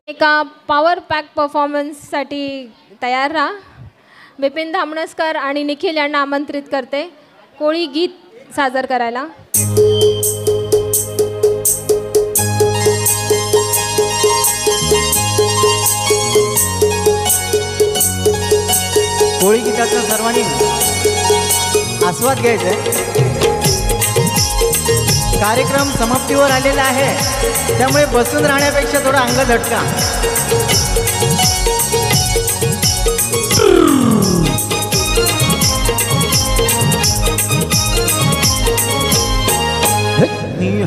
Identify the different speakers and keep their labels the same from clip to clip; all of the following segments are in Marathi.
Speaker 1: एका पॉवर पॅक परफॉर्मन्ससाठी तयार राहा. विपिन धामणसकर आणि निखिल यांना आमंत्रित करते कोळी गीत सादर करायला.
Speaker 2: कोळी गीताचा सर्वांनी आस्वाद घ्यायचा आहे. कार्यक्रम समाप्तीवर आलेला आहे, त्यामुळे बसून राहण्यापेक्षा थोडा अंग झटका.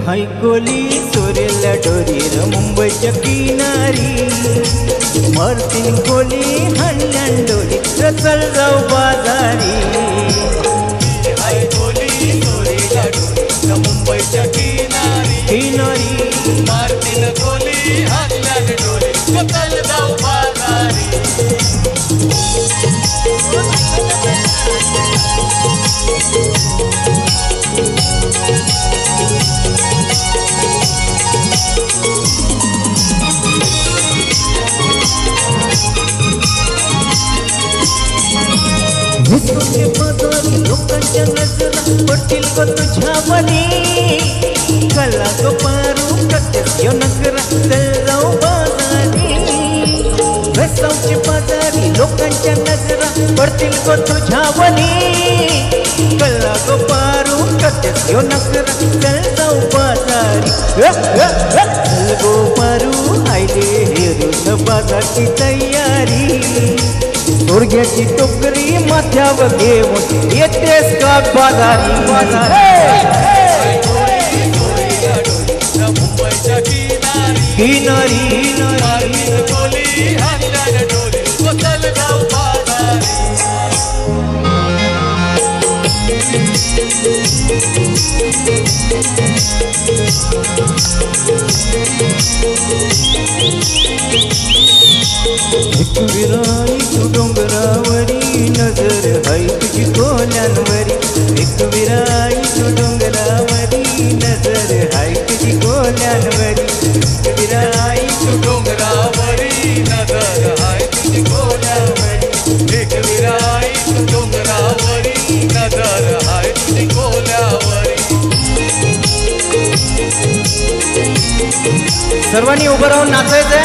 Speaker 2: हाय कोली सोरेला डोरीर मुंबईच्या किनारी, मरतीन कोली हंडण डोरी चल जाऊ बाजारी. हाय कोली सोरेला डोरीर मुंबईच्या किनारी, मरतीन कोली हंडण डोरी चल जाऊ बाजारी. लोकांच्या नजरा पडतील ग तुझ्यावरी, कला ग पारू प्रत्यक्ष नकरा चल जाऊ बाजारी. वेसावची बाजारी लोकांच्या नजरा पडतील ग तुझ्यावरी, कला ग पारू प्रत्यक्ष नकरा चल जाऊ बाजारी. चल गो पारू आयले हेरू बाजारची तयारी, गुडघ्याची टोकरी माथ्यावर घेऊन येतेस का बाजारी. मुंबईच्या किनारी एक विराई तू डोंगरावरी नजर हाय तुझी कोल्यांवरी. एक विराई तू डोंगरावरी नजर हाय तुझी कोल्यांवरी. एक विराई तू डोंगरावरी नजर हाय तुझी कोल्यांवरी. एक विराई तू डोंगरावरी नजर हाय तुझी कोल्यांवरी. सर्वांनी उभं राहून नाचायचंय.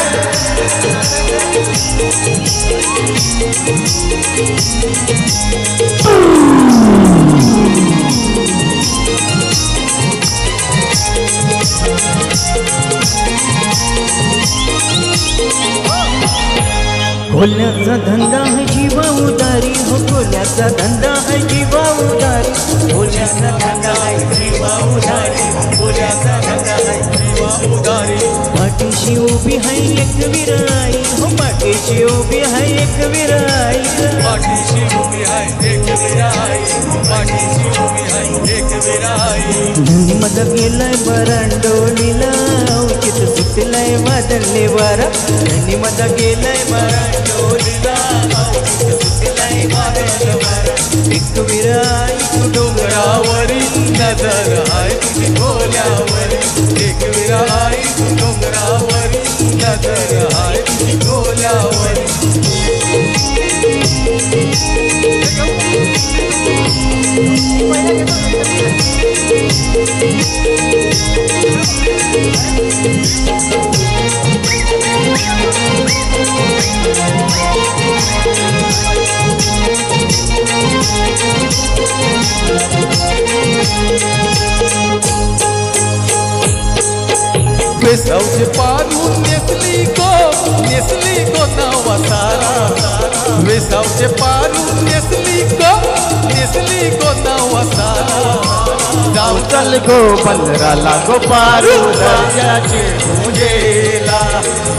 Speaker 2: कोल्याचा धंदा है जीवा उदारी, हो कोल्याचा धंदा है जीवा उदारी. कोल्याचा धंदा है जीवा उदारी, कोल्याचा धंदा है जीवा उदारी. पाठीशी उभी है एक विराई, हो पाठीशी उभी है एक विराई. पाठीशी उभी है एक विराई, पाठीशी उभी है एक विराई. धनी मद गेलाय बरांडोलीला, औचित सुटलाय वादळले वारा. धनी मद गेलाय बरांडोलीला, औचित सुटलाय वादळले वारा. एक विराई तू डोंगरावरी नजर हाय तुझी कोल्यावरी. एक विराई तू डोंगरावरी नजर हाय तुझी कोल्यावरी. वेसावचे पारू नेसली को नावा सारा. वेसावचे पारू नेसली को नावा सारा. जाऊ चल गो बंदराला गो पारू दर्याचे पूजेला.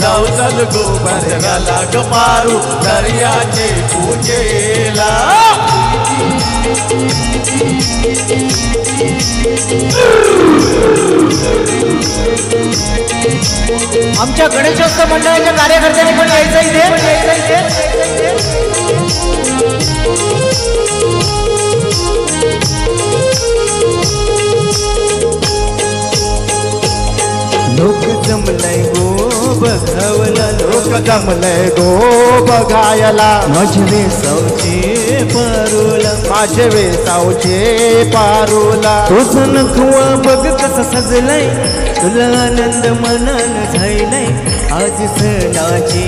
Speaker 2: जाऊ चल गो बंदराला गो पारू दर्याचे पूजेला. आमच्या गणेशोत्सव मंडळाच्या कार्यकर्त्यांनी पण यायचं इथे. लोक लोक जमलंय गो बघावला
Speaker 3: लोक जमलंय गो बघायला
Speaker 2: माझे वेसावचे पारोला
Speaker 3: माझे वेसावचे पारूला
Speaker 2: तुझं नखवा बघ कसा सजलाय तुला आनंद मनान झालाय आज सणाचे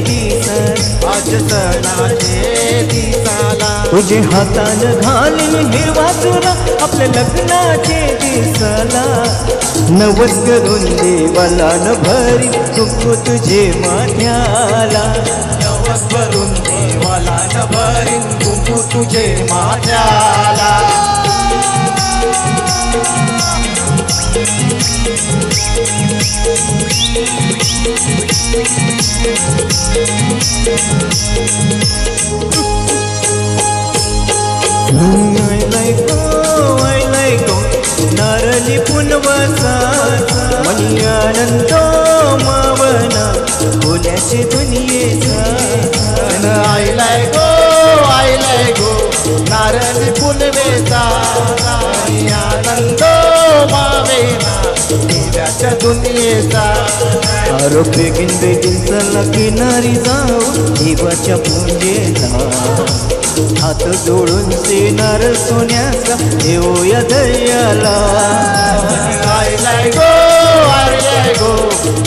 Speaker 2: दिवस
Speaker 3: आज सणाचे दिसाला
Speaker 2: तुझे हातान घालीन हिरवा चुरा आपल्या लग्नाचे दिसाला नवस करून देवाला न भरी कुंकू तुझे माथ्याला
Speaker 3: नवस भरून देवाला न भरीन कुंकू तुझे माझ्याला
Speaker 2: I like नारळी पुनवसा मनी आनंद मावना बोल्याचे दुनियेचा
Speaker 3: आईलाय गो नारळी पुनवेचा आनंद मावेना देवाच्या दुनियेचा
Speaker 2: आरोग्य बेगीन चला किनारी जाऊ देवाच्या पूजेला हात जोडून सेनार सोन्याचा देऊया दयाला
Speaker 3: आईलाय गो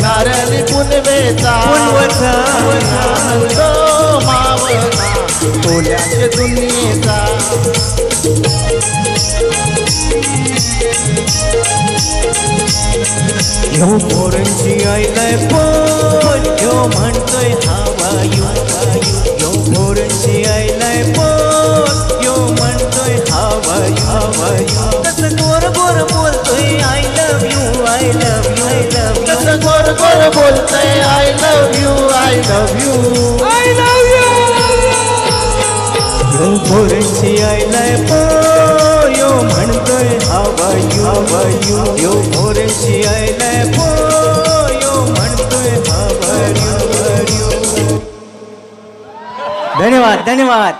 Speaker 3: नारळी पुनवेचा आनंद मावना बोल्याच्या दुनियेचा
Speaker 2: यो पोरांची आईलाय पोट यो म्हणतोय हवायू यो पोरांची आईलाय पोट यो म्हणतोय हवायू तसं गोर गोर बोलतोय I love you I love you I love you
Speaker 3: कसं गोर गोर बोलतय I love you I love you I love you
Speaker 2: यो पोरांची आईलाय पो यो म्हणतोय हवायू यो पोरांची आईलाय पो यो म्हणतोय हवायू धन्यवाद धन्यवाद